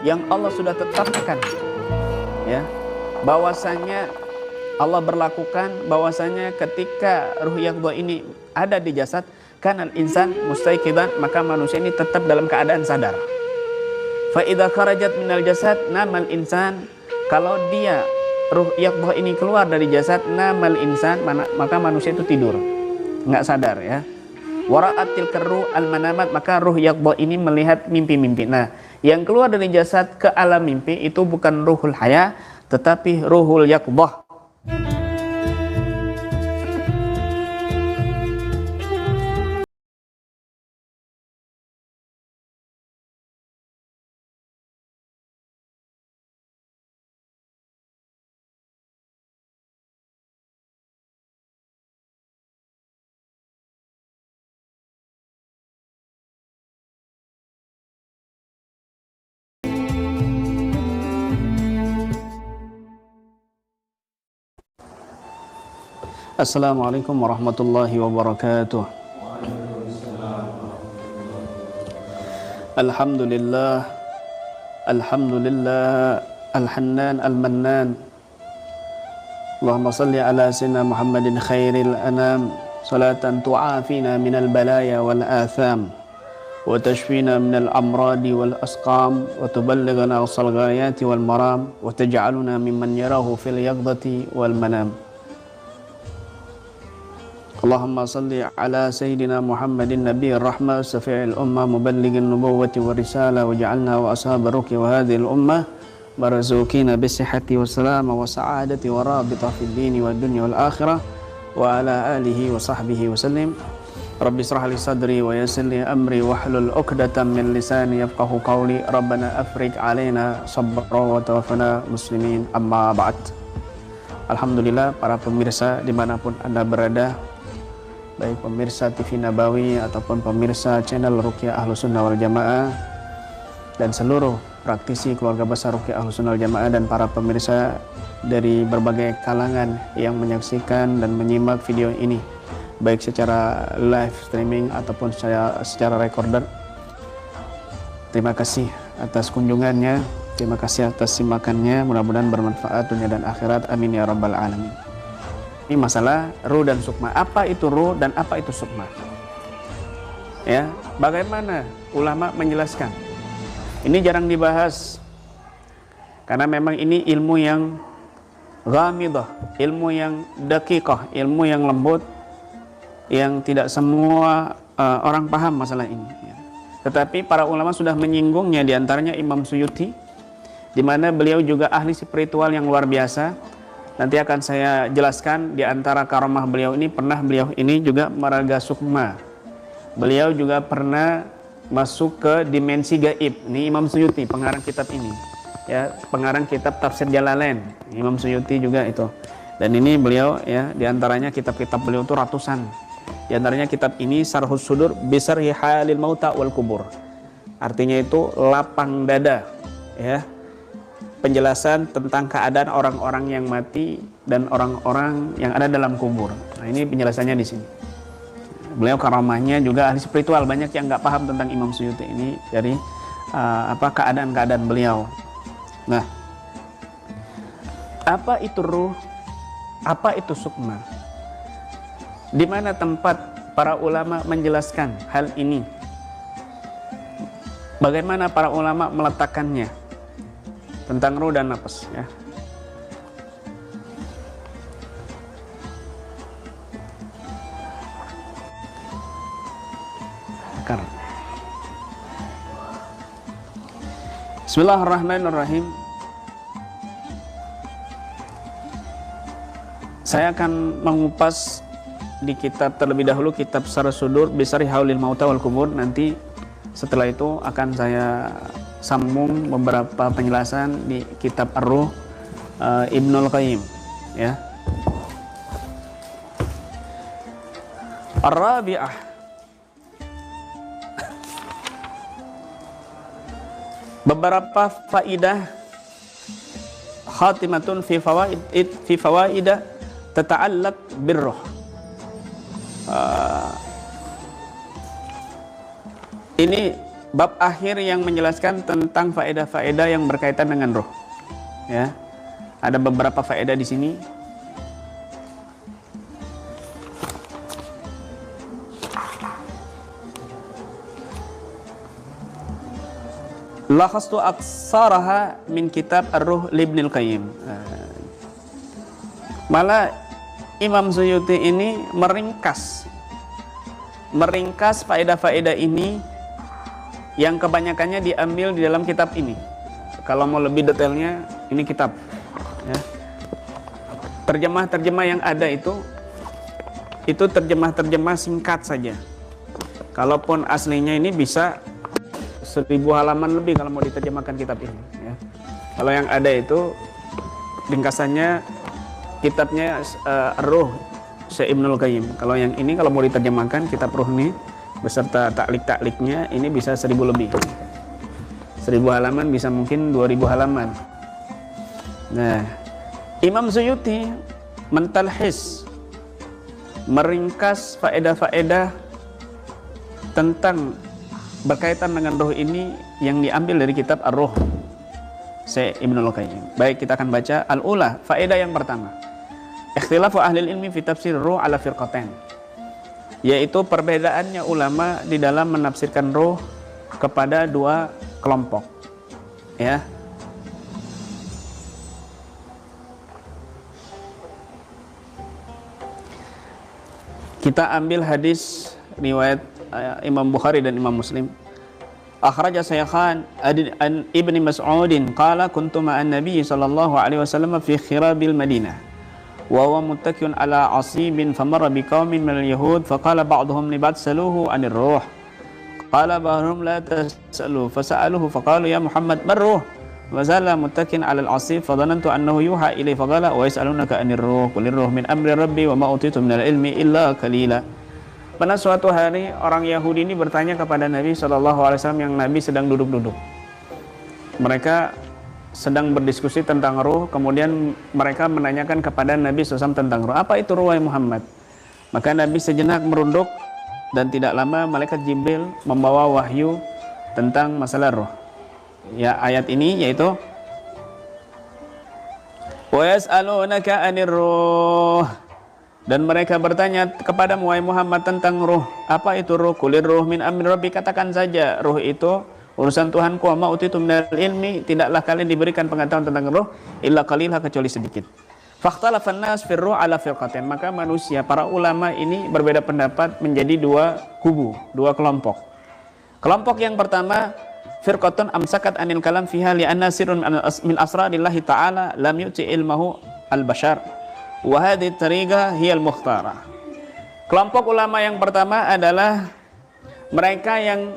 yang Allah sudah tetapkan, ya, bahwasanya Allah berlakukan bahwasanya ketika ruh yaqdha ini ada di jasad, kanal insan mustaiqidan, maka manusia ini tetap dalam keadaan sadar. Fa idza kharajat minal jasad namal insan, kalau dia ruh yaqdha ini keluar dari jasad, namal insan, maka manusia itu tidur, nggak sadar, ya. Wara'atil karru al manamat, maka ruh yaqdha ini melihat mimpi-mimpi. Nah, yang keluar dari jasad ke alam mimpi itu bukan ruhul haya, tetapi ruhul yaqdha. Assalamualaikum warahmatullahi wabarakatuh. Alhamdulillah, alhamdulillah, al-hannan al-mannan. Allahumma salli ala sayyidina Muhammadin khairil anam, salatan tu'afina minal balaya wal atham, wa tashfina minal amradi wal asqam, wa tuballighana aqsal ghayati wal maram, wa taj'aluna mimman yarahu fil yaqdati wal manam. Allahumma salli ala sayyidina Muhammadin nabiyir rahmah safi'il ummah muballighin nubuwwati wa risalah waj'alna wa ashab ruki wa hadhil ummah marzuqina bisihhati wa salama wa sa'adati wa rabita fid dini wa dunya wal akhirah wa ala alihi wa sahbihi wa sallim. Rabbi israh li sadri wa yassir li amri wahlul 'uqdatam min lisani yafqahu qawli. Rabbana afrij 'alaina sabra wa tawaffana muslimin, amma ba'd. Alhamdulillah, para pemirsa dimanapun Anda berada, baik pemirsa TV Nabawi ataupun pemirsa channel Ruqyah Ahlus Sunnah wal Jamaah, dan seluruh praktisi keluarga besar Ruqyah Ahlus Sunnah wal Jamaah, dan para pemirsa dari berbagai kalangan yang menyaksikan dan menyimak video ini baik secara live streaming ataupun secara recorder. Terima kasih atas kunjungannya, terima kasih atas simakannya, mudah-mudahan bermanfaat dunia dan akhirat, amin ya rabbal alamin. Ini masalah ruh dan sukma. Apa itu ruh dan apa itu sukma? Ya, bagaimana ulama menjelaskan? Ini jarang dibahas karena memang ini ilmu yang ghamidah, ilmu yang daqiqah, ilmu yang lembut, yang tidak semua orang paham masalah ini, ya. Tetapi para ulama sudah menyinggungnya, diantaranya Imam Suyuti, di mana beliau juga ahli spiritual yang luar biasa. Nanti akan saya jelaskan di antara karamah beliau ini, pernah beliau ini juga meraga sukma. Beliau juga pernah masuk ke dimensi gaib. Ini Imam Suyuti, pengarang kitab ini, ya, pengarang kitab Tafsir Jalalain. Imam Suyuti juga itu. Dan ini beliau, ya, di antaranya kitab-kitab beliau itu ratusan. Di antaranya kitab ini Sarhus Sudur Bisarhi Halil Mauta wal Kubur. Artinya itu lapang dada, ya, penjelasan tentang keadaan orang-orang yang mati dan orang-orang yang ada dalam kubur. Nah, ini penjelasannya di sini. Beliau karamahnya juga ahli spiritual, banyak yang nggak paham tentang Imam Suyuti ini dari keadaan-keadaan beliau. Nah, apa itu ruh? Apa itu sukma? Di mana tempat para ulama menjelaskan hal ini? Bagaimana para ulama meletakkannya tentang ruh dan nafas, ya. Bismillahirrahmanirrahim. Saya akan mengupas di kitab terlebih dahulu, kitab Sarhus Sudur Bisarhi Halil Mauta wal Kubur. Nanti setelah itu akan saya sambung beberapa penjelasan di kitab Ar-Ruh Ibnul Qayyim, ya. Ar-Rabi'ah, beberapa faidah khatimatun fi fawaidah tata'allaq birruh. Ini bab akhir yang menjelaskan tentang faedah-faedah yang berkaitan dengan ruh. Ya, ada beberapa faedah di sini. Lakhastu aksaraha min kitab Ar-Ruh Ibnul Qayyim. Malah Imam Suyuti ini meringkas faedah-faedah ini yang kebanyakannya diambil di dalam kitab ini. Kalau mau lebih detailnya, ini kitab. Ya. Terjemah-terjemah yang ada itu terjemah-terjemah singkat saja. Kalaupun aslinya ini bisa 1000 halaman lebih kalau mau diterjemahkan kitab ini. Ya. Kalau yang ada itu ringkasannya kitabnya Ruh Syekh Ibnul Qayyim. Kalau yang ini kalau mau diterjemahkan kitab Ruh ini beserta taklik-takliknya ini bisa 1000 lebih. 1000 halaman bisa mungkin 2000 halaman. Nah, Imam Suyuti mentalhis, meringkas faedah-faedah tentang berkaitan dengan ruh ini yang diambil dari kitab Ar-Ruh Syekh Ibnul Qayyim. Baik, kita akan baca al-ula, faedah yang pertama. Ikhtilafu ahli ilmi fi tafsir ruh ala firqatain. Yaitu perbedaannya ulama di dalam menafsirkan ruh kepada dua kelompok. Ya. Kita ambil hadis riwayat Imam Bukhari dan Imam Muslim. Akhraja Shaykhan an Ibni Mas'udin qala kuntu ma'an Nabi sallallahu alaihi wasallam fi khirabil Madinah wa huwa muttaki'un ala 'asibin famarra biqaumin minal yahud faqala ba'dhum li ba'd saluhu 'anir ruh qala ba'dhum la tas'alu fasa'aluhu faqalu ya Muhammad mar ruh wa zala muttaki'an 'ala al-'asib fadhanantu annahu yuha ilayhi faqala wa yas'alunaka 'anir ruh qul ruh min amri rabbi wa ma utitu minal ilmi illa qalila. Pada suatu hari orang Yahudi ini bertanya kepada Nabi SAW yang Nabi sedang duduk-duduk. Mereka sedang berdiskusi tentang ruh, kemudian mereka menanyakan kepada Nabi SAW tentang ruh. Apa itu ruh, Muhammad? Maka Nabi sejenak merunduk dan tidak lama malaikat Jibril membawa wahyu tentang masalah ruh. Ya, ayat ini yaitu wa yas'alunaka 'anir ruh. Dan mereka bertanya kepada Muhammad tentang ruh. Apa itu ruh? Qulir ruh min amri rabbi, katakan saja ruh itu urusan Tuhanku. Ma utitu minal ilmi, tidaklah kalian diberikan pengetahuan tentang ruh illa qalilha, kecuali sedikit. Fakhtalafan nas fir ruh ala firqatain. Maka manusia, para ulama ini berbeda pendapat menjadi dua kubu, dua kelompok. Kelompok yang pertama, firqatun amsakat anil kalam fiha li anna sirrun min asrarillahi ta'ala lam yu'ti ilmahu al-bashar. Wahadi tariqah hiyal mukhtara. Kelompok ulama yang pertama adalah mereka yang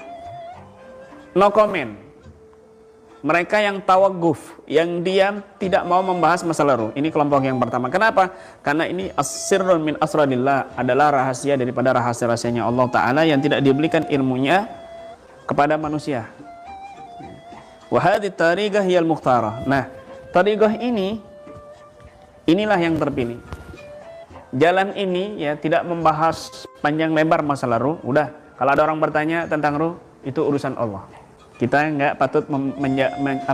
no comment, mereka yang tawaguf, yang diam, tidak mau membahas masalah ruh. Ini kelompok yang pertama. Kenapa? Karena ini as-sirrun min asradillah, adalah rahasia daripada rahasia-rahasianya Allah Ta'ala yang tidak diberikan ilmunya kepada manusia. Wahadi tariqah hiyal mukhtara. Nah, tariqah inilah yang terpilih. Jalan ini ya tidak membahas panjang lebar masalah ruh. Udah, kalau ada orang bertanya tentang ruh, itu urusan Allah. Kita nggak patut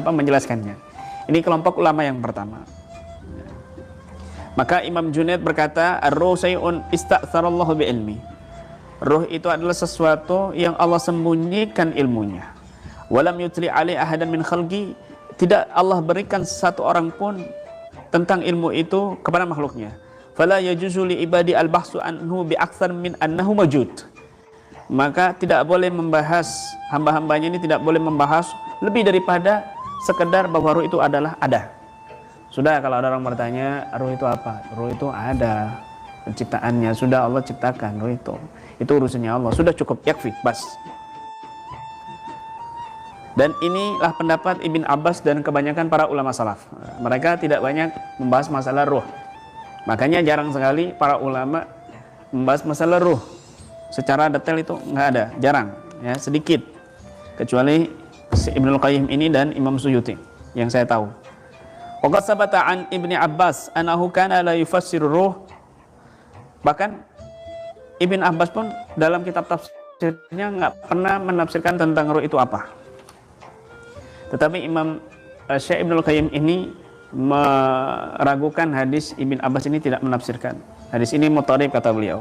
menjelaskannya. Ini kelompok ulama yang pertama. Maka Imam Junaid berkata, ar-ruh sayun ista'tsarallahu bi ilmi. Ruh itu adalah sesuatu yang Allah sembunyikan ilmunya. Walam yutli alai ahadan min khalqi. Tidak Allah berikan satu orang pun tentang ilmu itu kepada makhluknya. Fala yajuzu li ibadi al-bahsu anhu bi aktsar min annahu mawjud. Maka tidak boleh membahas, hamba-hambanya ini tidak boleh membahas lebih daripada sekedar bahwa ruh itu adalah ada. Sudah, kalau ada orang bertanya ruh itu apa? Ruh itu ada penciptaannya, sudah Allah ciptakan ruh itu. Itu urusannya Allah. Sudah cukup, yakfi, bas. Dan inilah pendapat Ibn Abbas dan kebanyakan para ulama salaf. Mereka tidak banyak membahas masalah ruh. Makanya jarang sekali para ulama membahas masalah ruh secara detail, itu nggak ada, jarang, ya, sedikit. Kecuali Ibnul Qayyim ini dan Imam Suyuti yang saya tahu. Waqad sabata an Ibni Abbas annahu kana la yufassiru ruh. Bahkan Ibn Abbas pun dalam kitab tafsir tafsirnya nggak pernah menafsirkan tentang ruh itu apa. Tetapi Imam Syekh Ibnul Qayyim ini meragukan hadis Ibn Abbas ini, tidak menafsirkan. Hadis ini mutharib kata beliau.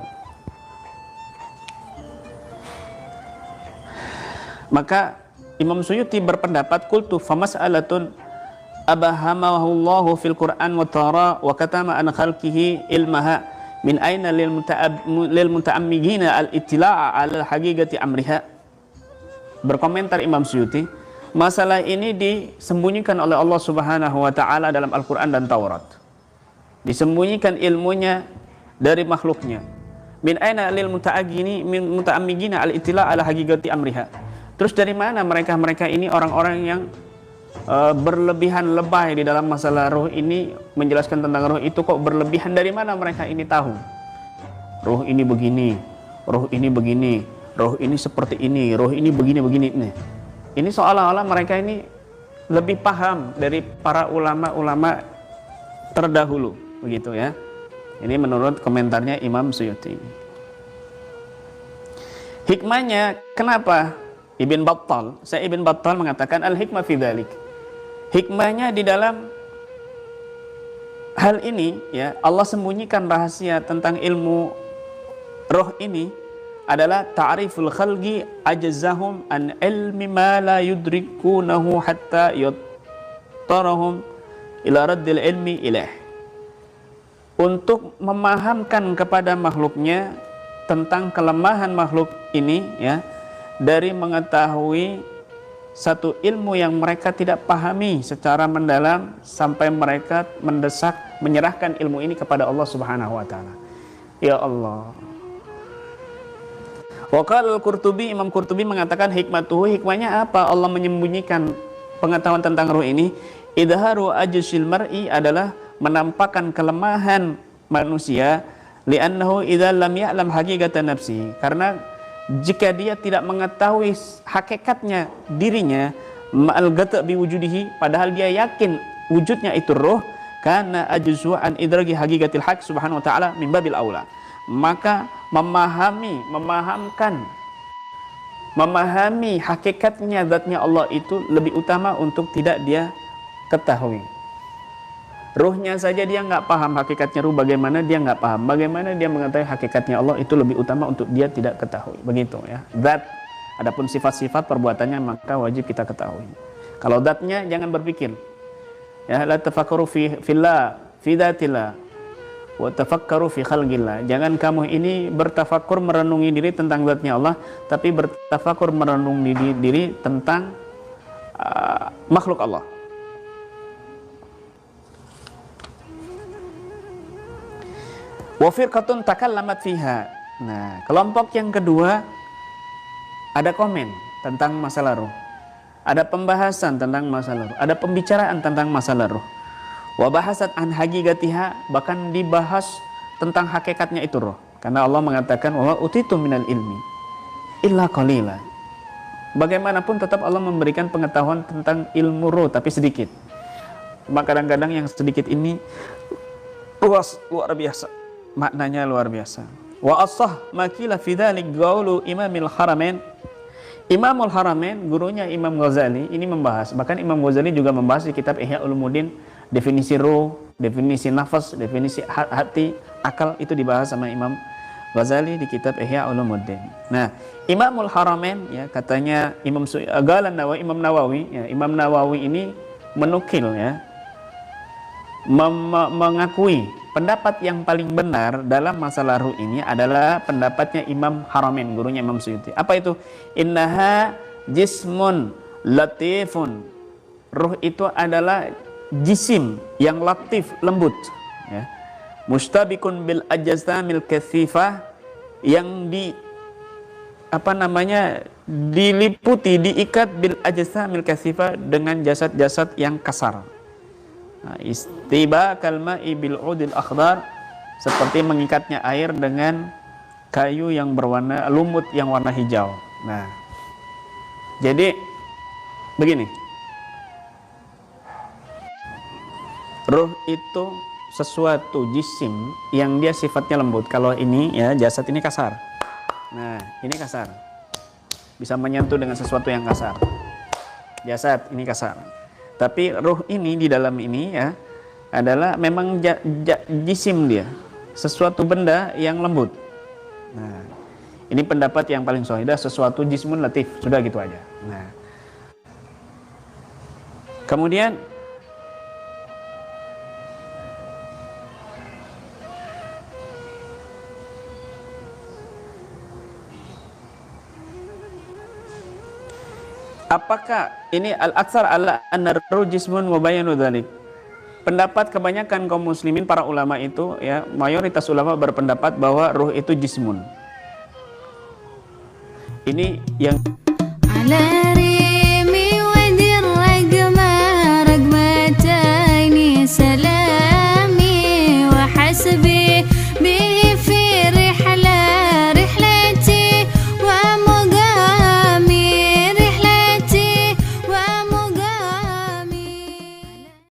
Maka Imam Suyuti berpendapat qultu famas'alatun abahamahullahu fil Qur'an wa tara wa katama an khalqihi ilmaha min aina lil muta'ammigina al-ittila'a ala haqiqati amriha. Berkomentar Imam Suyuti, masalah ini disembunyikan oleh Allah Subhanahu wa taala dalam Al-Qur'an dan Taurat. Disembunyikan ilmunya dari makhluknya. Min aina lil muta'ammigina al-ittila'a ala haqiqati amriha. Terus dari mana mereka ini orang-orang yang berlebihan lebay di dalam masalah ruh ini, menjelaskan tentang ruh itu kok berlebihan? Dari mana mereka ini tahu? Ruh ini begini, ruh ini begini, ruh ini seperti ini, ruh ini begini-begini. Ini seolah-olah mereka ini lebih paham dari para ulama-ulama terdahulu, begitu ya. Ini menurut komentarnya Imam Suyuti. Hikmahnya kenapa? Ibn Battal mengatakan al-hikmah fi dzalik. Hikmahnya di dalam hal ini ya, Allah sembunyikan rahasia tentang ilmu roh ini adalah ta'riful khalqi ajzahum an ilmi ma la yudrikunahu hatta yuttarahum ila raddil ilmi ilaih. Untuk memahamkan kepada makhluknya tentang kelemahan makhluk ini ya, dari mengetahui satu ilmu yang mereka tidak pahami secara mendalam sampai mereka mendesak menyerahkan ilmu ini kepada Allah Subhanahu wa taala. Ya Allah. Wa qala al-Qurtubi, Imam Qurtubi mengatakan hikmahnya apa Allah menyembunyikan pengetahuan tentang ruh ini? Idharu ajsil mar'i adalah menampakkan kelemahan manusia, li'annahu idza lam ya'lam haqiqatan nafsi, karena jika dia tidak mengetahui hakikatnya dirinya, ma'al gata' biwujudihi, padahal dia yakin wujudnya itu roh, karena ajzu an idraki haqiqatil haq subhanahu wa ta'ala min babil aula, maka memahami hakikatnya zatnya Allah itu lebih utama untuk tidak dia ketahui. Ruhnya saja dia nggak paham hakikatnya ruh, bagaimana dia nggak paham, bagaimana dia mengetahui hakikatnya Allah, itu lebih utama untuk dia tidak ketahui, begitu ya. Zat, adapun sifat-sifat perbuatannya maka wajib kita ketahui. Kalau zatnya jangan berpikir ya, la tafakkaru fillah fi dzatillah wa tafakkaru fi khalqillah. Jangan kamu ini bertafakur merenungi diri tentang zatnya Allah, tapi bertafakur merenungi diri tentang makhluk Allah. Wa firqatun takallamat fiha. Nah, kelompok yang kedua ada komen tentang masalah ruh. Ada pembahasan tentang masalah ruh, ada pembicaraan tentang masalah ruh. Wa bahasat an haqiqatiha, bahkan dibahas tentang hakikatnya itu ruh. Karena Allah mengatakan wa utitu minal ilmi illa qalila. Bagaimanapun tetap Allah memberikan pengetahuan tentang ilmu ruh tapi sedikit. Maka kadang-kadang yang sedikit ini luar biasa. Maknanya luar biasa. Wa asah makila fi dzalik qaulu Imamul Haramain. Imamul Haramain, gurunya Imam Ghazali, ini membahas, bahkan Imam Ghazali juga membahas di kitab Ihya Ulumuddin, definisi ruh, definisi nafas, definisi hati, akal, itu dibahas sama Imam Ghazali di kitab Ihya Ulumuddin. Nah, Imamul Haramain ya, katanya Imam Nawawi ya, Imam Nawawi ini menukil ya, mengakui pendapat yang paling benar dalam masalah ruh ini adalah pendapatnya Imam Haramain, gurunya Imam Suyuti. Apa itu? Innaha jismun latifun. Ruh itu adalah jisim yang latif, lembut ya. Mustabikun bil ajsamil katsifah, yang diliputi, diikat bil ajsamil katsifah, dengan jasad-jasad yang kasar. Istiba kalma'i bil udil akhdar, seperti mengikatnya air dengan kayu yang berwarna lumut yang warna hijau. Nah, jadi begini, ruh itu sesuatu jisim yang dia sifatnya lembut. Kalau ini ya, jasad ini kasar. Nah, ini kasar. bisa menyentuh dengan sesuatu yang kasar. Jasad ini kasar. Tapi ruh ini di dalam ini ya adalah memang jisim dia, sesuatu benda yang lembut. Nah, ini pendapat yang paling sahih, sesuatu jismun latif, sudah gitu aja. Nah, kemudian apakah ini al-aksar ala an-ruh jismun wa bayanu dzalik? Pendapat kebanyakan kaum muslimin para ulama itu ya, mayoritas ulama berpendapat bahwa ruh itu jismun. Ini yang